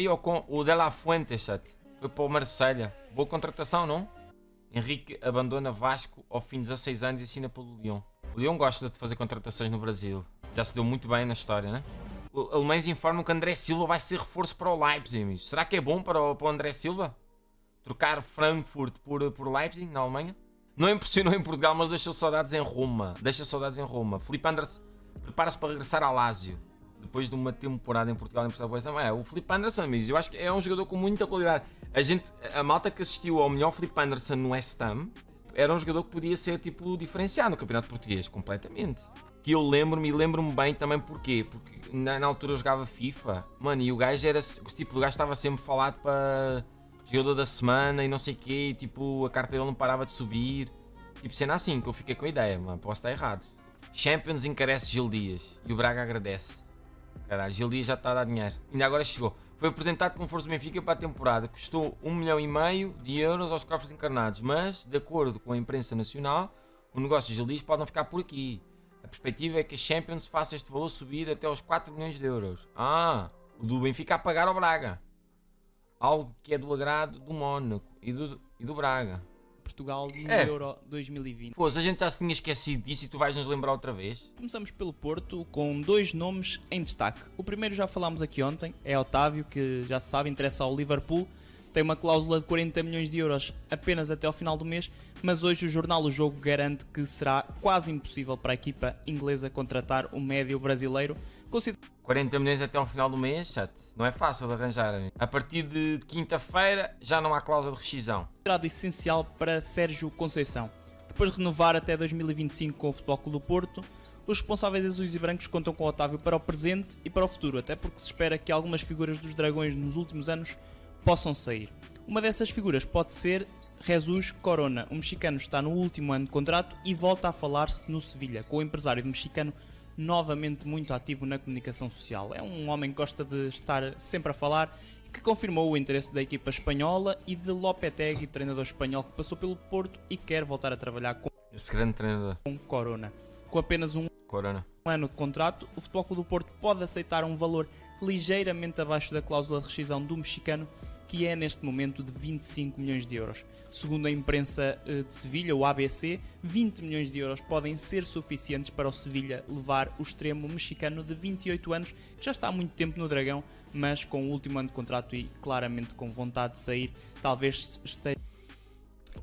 ou com o De La Fuente, chat. Foi para o Marselha. Boa contratação, não? Henrique abandona Vasco ao fim de 16 anos e assina pelo Lyon. O Lyon gosta de fazer contratações no Brasil. Já se deu muito bem na história, né? Os alemães informam que André Silva vai ser reforço para o Leipzig, amigos. Será que é bom para o André Silva? Trocar Frankfurt por Leipzig, na Alemanha? Não impressionou em Portugal, mas deixou saudades em Roma. Felipe Anderson prepara-se para regressar ao Lazio. Depois de uma temporada em Portugal em Portugal. O Felipe Anderson, amigos, eu acho que é um jogador com muita qualidade. A malta que assistiu ao melhor Felipe Anderson no West Ham era um jogador que podia ser tipo diferenciado no Campeonato Português, completamente. Que eu lembro-me bem também porquê? Porque na altura eu jogava FIFA, mano, e o gajo era, tipo, o gajo estava sempre falado para jogador da semana e não sei o quê, e tipo, a carta dele não parava de subir. Tipo, cena assim, que eu fiquei com a ideia, mano, posso estar errado. Champions encarece Gil Dias e o Braga agradece. Caralho, Gil Dias já está a dar dinheiro. Ainda agora chegou. Foi apresentado como reforço do Benfica para a temporada. Custou 1,5 milhão de euros aos cofres encarnados. Mas, de acordo com a imprensa nacional, o negócio de Gil Dias pode não ficar por aqui. A perspectiva é que a Champions faça este valor subir até aos 4 milhões de euros. O do Benfica a pagar ao Braga. Algo que é do agrado do Mónaco e do Braga. Portugal no Euro 2020. Pô, a gente já se tinha esquecido disso e tu vais nos lembrar outra vez. Começamos pelo Porto com 2 nomes em destaque. O primeiro já falámos aqui ontem, é Otávio, que já se sabe, interessa ao Liverpool. Tem uma cláusula de 40 milhões de euros apenas até ao final do mês, mas hoje o jornal O Jogo garante que será quase impossível para a equipa inglesa contratar o médio brasileiro. 40 milhões até ao final do mês, chat. Não é fácil de arranjar, amigo. A partir de quinta-feira já não há cláusula de rescisão. Considerado essencial para Sérgio Conceição. Depois de renovar até 2025 com o Futebol Clube do Porto, os responsáveis azuis e brancos contam com o Otávio para o presente e para o futuro, até porque se espera que algumas figuras dos Dragões nos últimos anos possam sair. Uma dessas figuras pode ser Jesus Corona. O mexicano está no último ano de contrato e volta a falar-se no Sevilha, com o empresário mexicano novamente muito ativo na comunicação social. É um homem que gosta de estar sempre a falar e que confirmou o interesse da equipa espanhola e de Lopetegui, treinador espanhol que passou pelo Porto e quer voltar a trabalhar com esse grande treinador. Corona. Com apenas um ano de contrato, o Futebol Clube do Porto pode aceitar um valor ligeiramente abaixo da cláusula de rescisão do mexicano, que é neste momento de 25 milhões de euros. Segundo a imprensa de Sevilha, o ABC, 20 milhões de euros podem ser suficientes para o Sevilha levar o extremo mexicano de 28 anos, que já está há muito tempo no Dragão, mas com o último ano de contrato e claramente com vontade de sair, talvez esteja...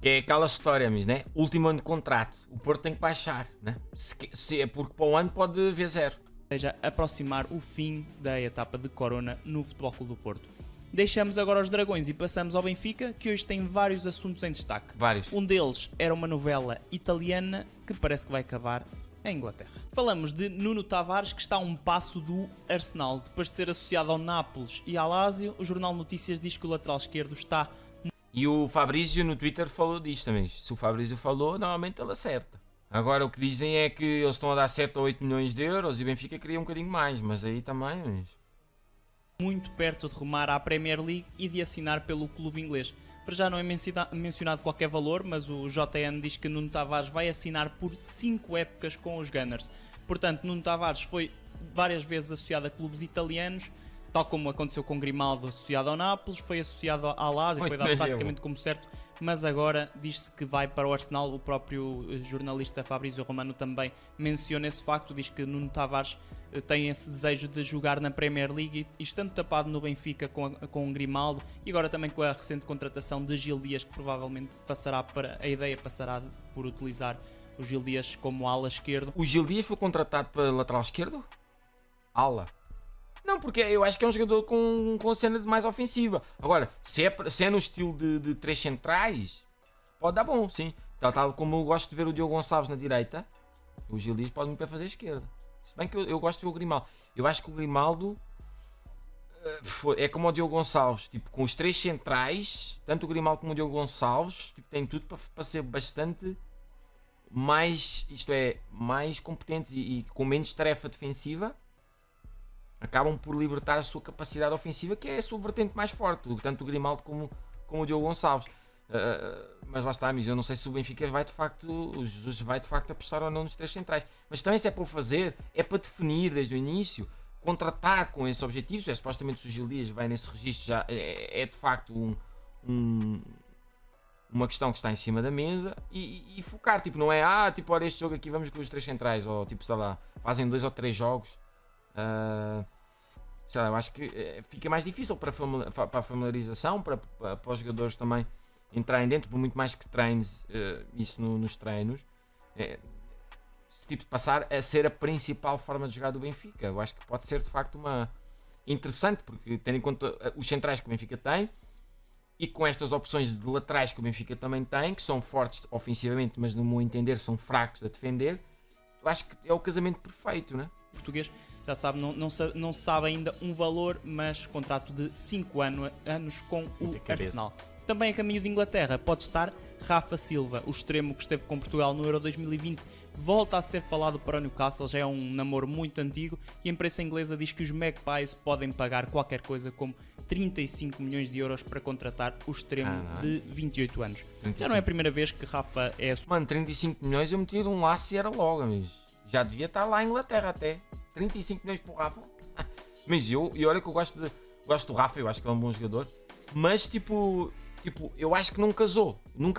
Que é aquela história, amigos, né? Último ano de contrato, o Porto tem que baixar, né? Se é porque para o ano pode haver zero. Seja aproximar o fim da etapa de Corona no Futebol Clube do Porto. Deixamos agora os Dragões e passamos ao Benfica, que hoje tem vários assuntos em destaque. Vários. Um deles era uma novela italiana que parece que vai acabar em Inglaterra. Falamos de Nuno Tavares, que está a um passo do Arsenal. Depois de ser associado ao Nápoles e ao Lazio, o Jornal Notícias diz que o lateral esquerdo está... E o Fabrício no Twitter falou disto também. Se o Fabrício falou, normalmente ele acerta. Agora o que dizem é que eles estão a dar 7 ou 8 milhões de euros e o Benfica queria um bocadinho mais, mas aí também... muito perto de rumar à Premier League e de assinar pelo clube inglês. Para já não é mencionado qualquer valor, mas o JN diz que Nuno Tavares vai assinar por 5 épocas com os Gunners. Portanto, Nuno Tavares foi várias vezes associado a clubes italianos, tal como aconteceu com Grimaldo associado ao Nápoles, foi associado ao Lazio, foi dado praticamente como certo, mas agora diz-se que vai para o Arsenal. O próprio jornalista Fabrício Romano também menciona esse facto, diz que Nuno Tavares tem esse desejo de jogar na Premier League e estando tapado no Benfica com o Grimaldo e agora também com a recente contratação de Gil Dias, que provavelmente passará por utilizar o Gil Dias como ala esquerdo. O Gil Dias foi contratado para lateral esquerdo? Ala? Não, porque eu acho que é um jogador com a cena de mais ofensiva. Agora, se é no estilo de 3 centrais, pode dar bom, sim. Tal como eu gosto de ver o Diogo Gonçalves na direita, o Gil Dias pode muito bem fazer a esquerda. Se bem que eu gosto de ver o Grimaldo. Eu acho que o Grimaldo é como o Diogo Gonçalves, tipo, com os 3 centrais, tanto o Grimaldo como o Diogo Gonçalves, tipo, tem tudo para ser bastante mais, isto é, mais competentes e com menos tarefa defensiva. Acabam por libertar a sua capacidade ofensiva, que é a sua vertente mais forte, tanto o Grimaldo como o Diogo Gonçalves. Mas lá está, amigos, eu não sei se o Benfica vai de facto, o Jesus vai de facto apostar ou não nos 3 centrais. Mas também se é para o fazer, é para definir desde o início contratar com esses objetivos. Supostamente o Gil Dias vai nesse registro, já é de facto uma questão que está em cima da mesa e focar, tipo, não é tipo, olha este jogo aqui, vamos com os 3 centrais, ou tipo, sei lá, fazem 2 ou 3 jogos. Sei lá, eu acho que fica mais difícil para a familiarização, para os jogadores também entrarem dentro, por muito mais que treines isso nos treinos. Se tipo, passar a ser a principal forma de jogar do Benfica, eu acho que pode ser de facto uma interessante, porque tendo em conta os centrais que o Benfica tem e com estas opções de laterais que o Benfica também tem, que são fortes ofensivamente, mas no meu entender são fracos a defender, eu acho que é o casamento perfeito, né? Português, já sabe, não se sabe ainda um valor, mas contrato de 5 anos com o Arsenal. Também a caminho de Inglaterra pode estar Rafa Silva, o extremo que esteve com Portugal no Euro 2020, volta a ser falado para o Newcastle, já é um namoro muito antigo e a imprensa inglesa diz que os Magpies podem pagar qualquer coisa como 35 milhões de euros para contratar o extremo de 28 anos. 35. Já não é a primeira vez que Rafa é... Mano, 35 milhões eu metia de um laço e era logo, amigos. Já devia estar lá em Inglaterra até. 35 milhões por Rafa. Mas e olha que eu gosto do Rafa, eu acho que é um bom jogador. Mas tipo, eu acho que não casou. Não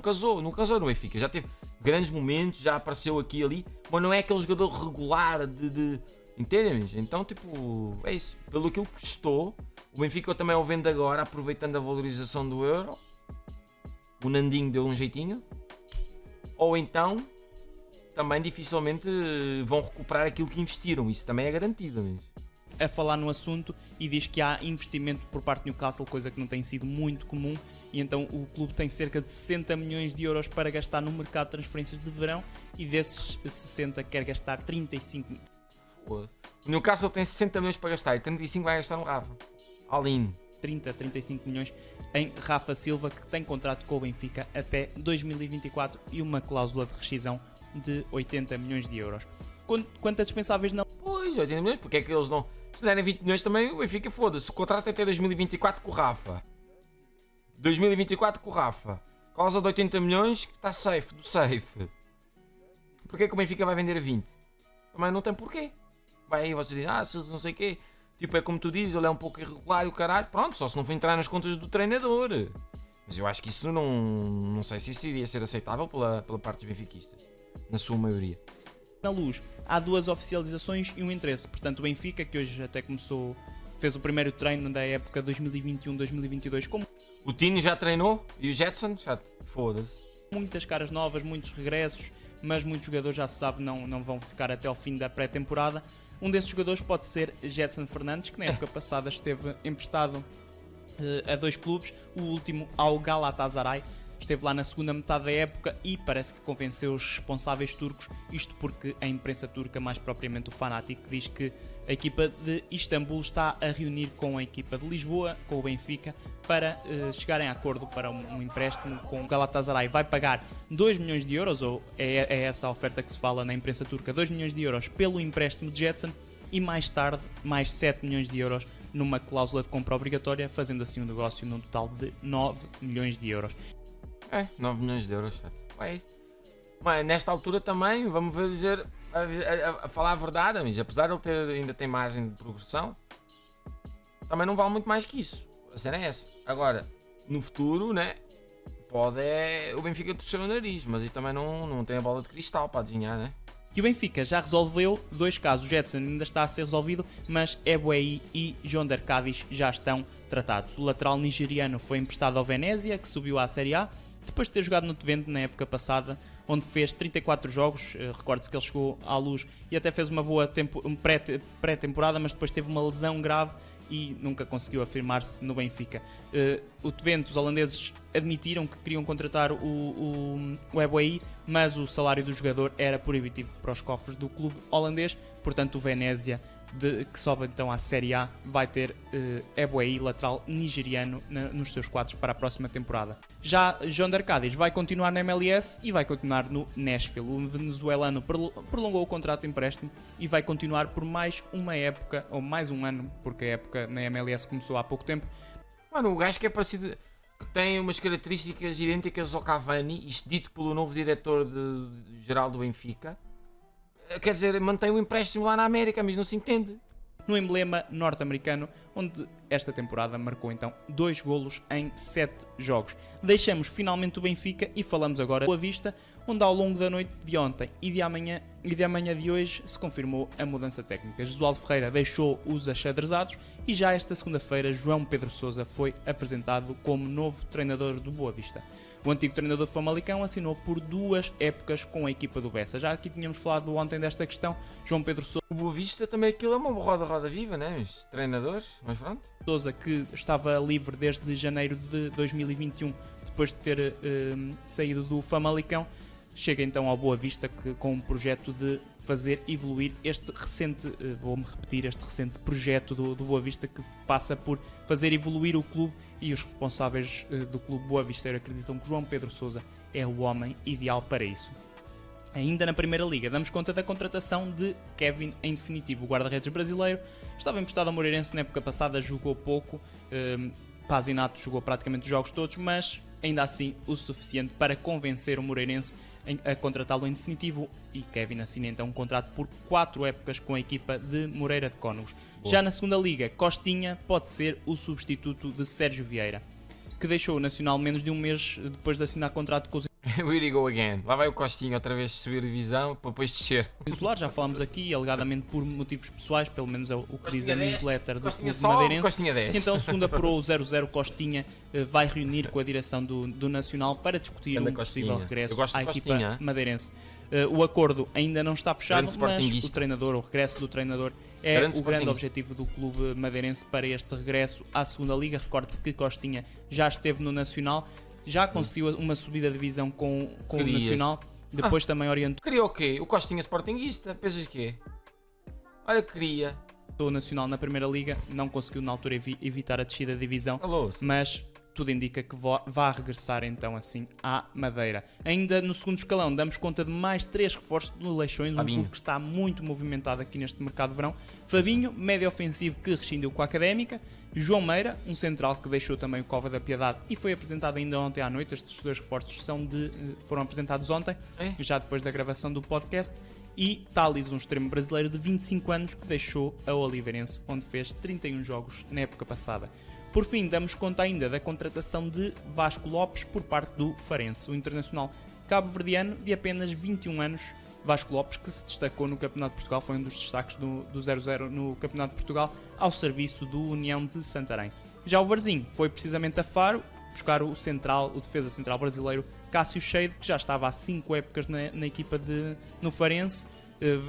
casou no Benfica. Já teve grandes momentos, já apareceu aqui e ali, mas não é aquele jogador regular de entendem? Então, tipo, é isso. Pelo que ele custou, o Benfica também o vende agora, aproveitando a valorização do euro. O Nandinho deu um jeitinho. Ou então, também dificilmente vão recuperar aquilo que investiram. Isso também é garantido mesmo. A falar no assunto e diz que há investimento por parte do Newcastle, coisa que não tem sido muito comum, e então o clube tem cerca de 60 milhões de euros para gastar no mercado de transferências de verão e desses 60 quer gastar 35 milhões. O Newcastle tem 60 milhões para gastar e 35 vai gastar no Rafa. All-in. 35 milhões em Rafa Silva, que tem contrato com o Benfica até 2024 e uma cláusula de rescisão de 80 milhões de euros. Quanto a dispensáveis não... Pois, 80 milhões, porque é que eles não... Se derem 20 milhões também, o Benfica foda-se. O contrato é até 2024 com o Rafa. 2024 com o Rafa. Cláusula de 80 milhões, está safe, do safe. Porquê que o Benfica vai vender a 20? Também não tem porquê. Vai aí vocês dizem, não sei o quê. Tipo, é como tu dizes, ele é um pouco irregular e o caralho. Pronto, só se não for entrar nas contas do treinador. Mas eu acho que isso não sei se isso iria ser aceitável pela parte dos benfiquistas. Na sua maioria. Na Luz, há 2 oficializações e um interesse. Portanto, o Benfica, que hoje até fez o primeiro treino da época 2021-2022 com... O Tino já treinou e o Jetson já foda-se. Muitas caras novas, muitos regressos, mas muitos jogadores já se sabe não vão ficar até ao fim da pré-temporada. Um desses jogadores pode ser Jetson Fernandes, que na época passada esteve emprestado a 2 clubes, o último ao Galatasaray. Esteve lá na segunda metade da época e parece que convenceu os responsáveis turcos, isto porque a imprensa turca, mais propriamente o Fanatic, diz que a equipa de Istambul está a reunir com a equipa de Lisboa, com o Benfica, para chegarem a acordo para um empréstimo com o Galatasaray. Vai pagar 2 milhões de euros, ou é essa a oferta que se fala na imprensa turca, 2 milhões de euros pelo empréstimo de Jetson e mais tarde mais 7 milhões de euros numa cláusula de compra obrigatória, fazendo assim um negócio num total de 9 milhões de euros. 9 milhões de euros. Mas nesta altura também, vamos dizer, a falar a verdade, amigos, apesar de ele ainda ter margem de progressão, também não vale muito mais que isso. A cena é essa. Agora, no futuro, né, pode o Benfica torcer o nariz, mas isso também não tem a bola de cristal para adivinhar, né? E o Benfica já resolveu 2 casos. O Jetson ainda está a ser resolvido, mas Ebouei e Jonder Cádiz já estão tratados. O lateral nigeriano foi emprestado ao Venezia, que subiu à Série A, depois de ter jogado no Twente na época passada, onde fez 34 jogos. Recorde-se que ele chegou à Luz e até fez uma boa pré-temporada, mas depois teve uma lesão grave e nunca conseguiu afirmar-se no Benfica. O Twente, os holandeses, admitiram que queriam contratar o Ebouei, mas o salário do jogador era proibitivo para os cofres do clube holandês, portanto o Venezia, que sobe então à Série A, vai ter Ebouei, lateral nigeriano, nos seus quadros para a próxima temporada. Já Jonder Cádiz vai continuar na MLS e vai continuar no Nashville. O venezuelano prolongou o contrato de empréstimo e vai continuar por mais uma época, ou mais um ano, porque a época na MLS começou há pouco tempo. Mano, o gajo que é parecido, que tem umas características idênticas ao Cavani, isto dito pelo novo diretor geral do Benfica. Quer dizer, mantém o empréstimo lá na América, mas não se entende. No emblema norte-americano, onde esta temporada marcou então 2 golos em 7 jogos. Deixamos finalmente o Benfica e falamos agora do Boa Vista, onde ao longo da noite de ontem e de amanhã de hoje se confirmou a mudança técnica. Jesualdo Ferreira deixou os achadrezados e já esta segunda-feira João Pedro Sousa foi apresentado como novo treinador do Boa Vista. O antigo treinador do Famalicão assinou por 2 épocas com a equipa do Bessa. Já aqui tínhamos falado ontem desta questão. João Pedro O Boa Vista também aquilo é uma roda viva, né? Os treinadores, mas pronto. Sousa, que estava livre desde janeiro de 2021, depois de ter saído do Famalicão, chega então ao Boa Vista com um projeto de fazer evoluir este recente, vou-me repetir, este recente projeto do Boa Vista, que passa por fazer evoluir o clube, e os responsáveis do clube Boa Visteiro acreditam que João Pedro Sousa é o homem ideal para isso. Ainda na Primeira Liga, damos conta da contratação de Kevin em definitivo. O guarda-redes brasileiro estava emprestado ao Moreirense na época passada, jogou pouco, Pazinato jogou praticamente os jogos todos, mas ainda assim o suficiente para convencer o Moreirense a contratá-lo em definitivo, e Kevin assina então um contrato por 4 épocas com a equipa de Moreira de Cónegos. Já na Segunda Liga, Costinha pode ser o substituto de Sérgio Vieira, que deixou o Nacional menos de um mês depois de assinar contrato com os Here we go again. Lá vai o Costinha outra vez subir a divisão para depois descer. Insulares. Já falámos aqui, alegadamente por motivos pessoais, pelo menos é o que diz a newsletter do Costinha Clube só, Madeirense. Costinha 10. Então, segundo apurou o 00, Costinha vai reunir com a direção do Nacional para discutir Grande um possível Costinha. regresso Eu gosto à de equipa Costinha. madeirense. O acordo ainda não está fechado, Grande mas sportinguista. o treinador, o regresso do treinador é Grande o grande sportinguista. objetivo do clube madeirense para este regresso à Segunda Liga. Recorde-se que Costinha já esteve no Nacional, já conseguiu uma subida de divisão com o Querias. Nacional, depois também orientou Queria o quê? O Costinha Sportinguista? Pensas quê? Olha, queria. o Nacional na Primeira Liga, não conseguiu na altura evitar a descida da divisão, Alô-se. mas tudo indica que vá regressar então assim à Madeira. Ainda no segundo escalão damos conta de mais 3 reforços do Leixões, um Fabinho. clube que está muito movimentado aqui neste mercado de verão. Fabinho, médio ofensivo que rescindiu com a Académica. João Meira, um central que deixou também o Cova da Piedade e foi apresentado ainda ontem à noite. Estes 2 reforços foram apresentados ontem, É? já depois da gravação do podcast. E Thales, um extremo brasileiro de 25 anos que deixou a Oliveirense, onde fez 31 jogos na época passada. Por fim, damos conta ainda da contratação de Vasco Lopes por parte do Farense, o internacional cabo-verdiano de apenas 21 anos. Vasco Lopes, que se destacou no Campeonato de Portugal, foi um dos destaques do 0-0 no Campeonato de Portugal, ao serviço do União de Santarém. Já o Varzim foi precisamente a Faro buscar o defesa central brasileiro Cássio Cheide, que já estava há 5 épocas na equipa no Farense.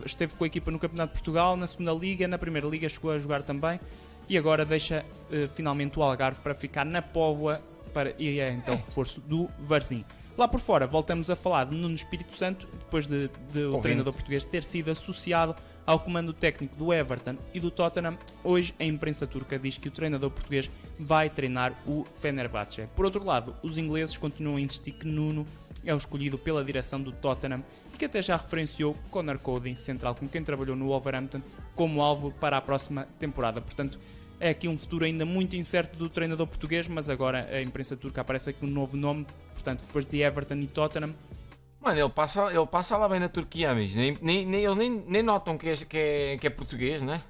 Esteve com a equipa no Campeonato de Portugal, na Segunda Liga, na Primeira Liga chegou a jogar também, e agora deixa finalmente o Algarve para ficar na Póvoa e é então reforço do Varzim. Lá por fora voltamos a falar de Nuno Espírito Santo, depois de o treinador português ter sido associado ao comando técnico do Everton e do Tottenham. Hoje a imprensa turca diz que o treinador português vai treinar o Fenerbahçe. Por outro lado, os ingleses continuam a insistir que Nuno é o escolhido pela direção do Tottenham e que até já referenciou Conor Cody, central com quem trabalhou no Wolverhampton, como alvo para a próxima temporada. Portanto, é aqui um futuro ainda muito incerto do treinador português, mas agora a imprensa turca aparece aqui um novo nome, portanto, depois de Everton e Tottenham. Mano, ele passa lá bem na Turquia, amigos. Eles nem notam que é português, né?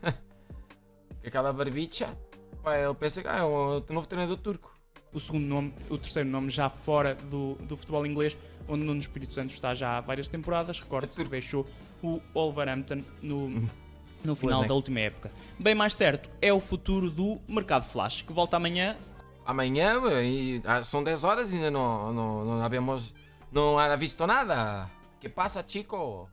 Que aquela barbicha. Pá, ele pensa que é o novo treinador turco. O terceiro nome já fora do futebol inglês, onde Nuno Espírito Santo está já há várias temporadas. Recorde-se que deixou o Wolverhampton no final da última época. Bem mais certo é o futuro do Mercado Flash, que volta amanhã. Amanhã, são 10 horas e ainda não ha visto nada. Que passa, chico?